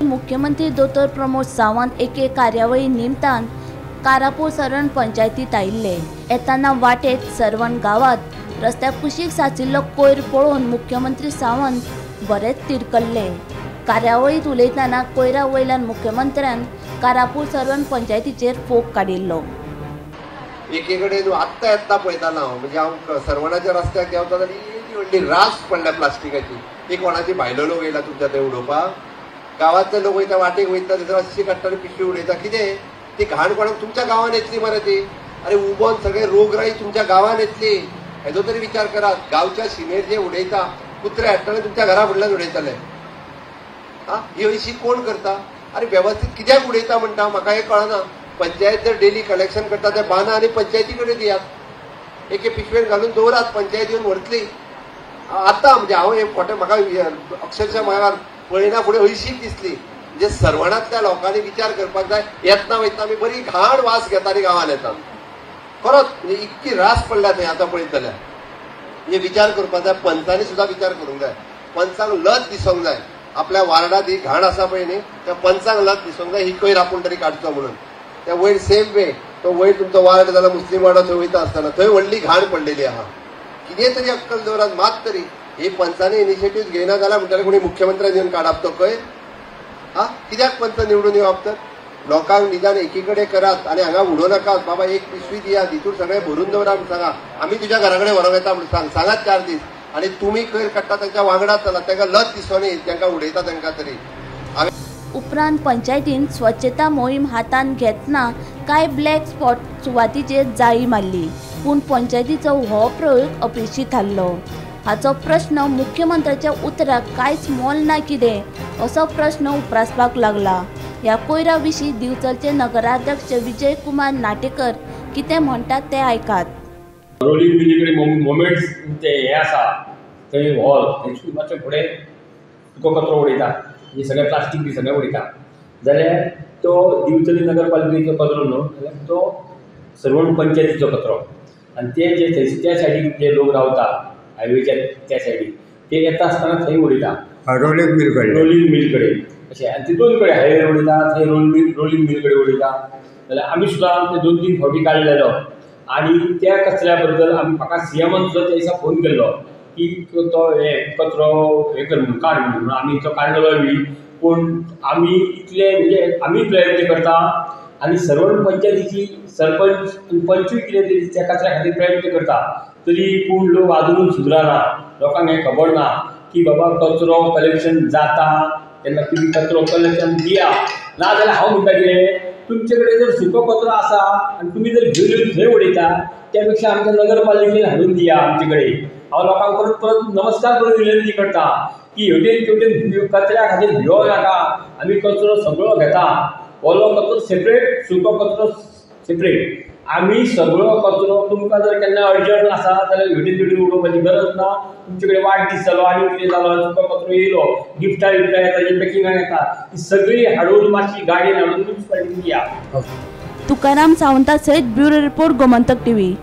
मुख्यमंत्री दोतोर प्रमोद सावंत एके कार्यावळी निमतान कारापूर सरण पंचायतीत आयिल्ले। येताना वाटेत सरवण गावात रस्त्यार कुशीक साचिल्लो कोयर पळोवन मुख्यमंत्री सावंत बरेच तिरकल्ले। कार्यावळीत उलयतना कोयरा वयल्यान मुख्यमंत्र्यान कारापूर सरवण पंचायतीचेर फोग काडिल्लो। एकीकडे आत्ता येता पळयताना हांव म्हणजे हांव सरवणाच्या रस्त्याक देंवता जाल्यार व्हडली रास पडल्या प्लास्टिकाची। ती कोणाची भायलो लोक येयला तुमच्या थंय उडोवपाक? गांवांतले लोक वयता वाटेक वयता थंयसर अशी काडटा आनी पिशवी उडयता। कितें ती घाण कोणाक तुमच्या गांवांत येतली मरे ती? अरे उबोन सगळे रोगराई तुमच्या गांवांत येतली हेजो तरी विचार करात। गांवच्या शिमेर जे उडयता कुत्रे हाडटाले तुमच्या घरा फुडल्यान उडयताले। ही अशी कोण करता? अरे व्यवस्थित कित्याक उडयता म्हणटा म्हाका हे कळना। पंचायत जर डेली कलेक्शन करता ते बाना आनी पंचायती कडेन दियात, एके पिशवेन घालून दवरात, पंचायत येवन व्हरतली। आतां म्हणजे हांव हे खोटे म्हाका अक्षरशः म्हाका पळयना फुडें हळशीक दिसली। म्हणजे सरवणांतल्या लोकांनी विचार करपाक जाय। येतना वयतना आमी बरी घाण वास घेताली गांवांत येता, खरोच म्हणजे इतकी रास पडल्या थंय आतां पळयत जाल्यार। म्हणजे विचार करपाक जाय, पंचांनी सुद्दां विचार करूंक जाय। पंचांक लज दिसोंक जाय आपल्या वार्डात ही घाण आसा पळय न्ही, त्या पंचांक लज दिसोंक जाय ही कोयर आपूण तरी काडचो म्हणून। त्या वयर सेम वे तो वयर तुमचो वार्ड जाल्यार मुस्लीम वाडो थंय वयता आसतना थंय व्हडली घाण पडलेली आहा। कितें तरी अक्कल दवरात मात तरी। हे पंचांनी इनिशिएटीव्ह घेयना जाल्यार म्हणटाले कोणी मुख्यमंत्र्यान येवन काडप तो खंय? कित्याक पंच निवडून येवप तर? लोकांक निदान एकीकडे करात आनी हांगा उडो नाकात। बाबा एक पिशवी दियात, हितून सगळे भरून दवरा म्हणून सांगा। आमी तुज्या घरा कडेन व्हरोंक येता म्हणून सांगात 4 दीस। आनी तुमी कोयर काडटा तांच्या वांगडा चलात, तांकां लज दिसोनी तांकां उडयता तांकां तरी। उपरांत पंचायतीन स्वच्छता मोहीम हातान घेतना कांय ब्लॅक स्पॉट सुवातीचेर जाळी मारली, पूण पंचायतीचो हो प्रयोग अपेक्षीत थारलो। हाचो प्रश्न मुख्यमंत्र्याच्या उतराक कांयच मोल ना कितें असो प्रश्न उपरासपाक लागला। ह्या कोयरा विशीं दिवचलचे नगराध्यक्ष विजय कुमार नाटेकर कितें म्हणटात ते आयकात। रोलिंग मिलीकडे मोमेंट्स ते हे आसा थंय हॉल थंय मातशें फुडें सुको कचरो उडयता, हे सगळें प्लास्टीक बी सगळें उडयता जाल्यार तो दिवचली नगरपालिकेचो कचरो न्हू, जाल्यार तो सरवण पंचायतीचो कचरो। आनी ते जे थंय त्या सायडीक जे लोक रावता हायवेच्या त्या सायडीक ते येता आसतना थंय उडयता रोलिंग मिल कडेन अशें। आनी तितून कडेन हायवे उडयता थंय रोलिंग मिल कडेन उडयता। जाल्यार आमी सुद्दां ते 2-3 फावटी काडलेलो आनी त्या कचऱ्या बद्दल म्हाका सीएमान सुद्दां त्या दिसा फोन केल्लो की तो हे कचरो हे कर म्हणून काड म्हणून। आमी तो काडलेलो बी, पूण आमी इतले म्हणजे आमी प्रयत्न करता आनी सरवण पंचायतीची सरपंच पंचूय कितें तरी त्या कचऱ्या खातीर प्रयत्न करता, तरी पूण लोक आजुनूय सुदराना। लोकांक हें खबर ना की बाबा कचरो कलेक्शन जाता तेन्ना तुमी कचरो कलेक्शन दिया। ना जाल्यार हांव म्हणटा कितें, तुमचे कडेन जर सुको कचरो आसा आनी तुमी जर घेवन येवन थंय उडयता त्या पेक्षा आमच्या नगरपालिकेन हाडून दिया आमचे कडेन। हांव लोकांक परत परत नमस्कार करून विनंती करता की हेवटेन कचऱ्या खातीर भिवूं नाका। आमी कचरो सगळो घेता, ओलो कचरो सेपरेट, सुको कचरो सेपरेट। आमी सगळो कचरो तुमकां जर केन्ना अर्जंट आसा जाल्यार हेवटेन तेवटेन उडोवपाची गरज ना। तुमचे कडेन वायट दीस जालो आनी कितें जालो सुको कचरो येयलो, गिफ्टां येता जे पॅकिंगाक येता ती सगळी हाडून मातशी गाडयेन हाडून म्युनिसिपालिटीक दिया। तुकाराम सावंता सयत ब्युरो रिपोर्ट गोमंतक टीव्ही।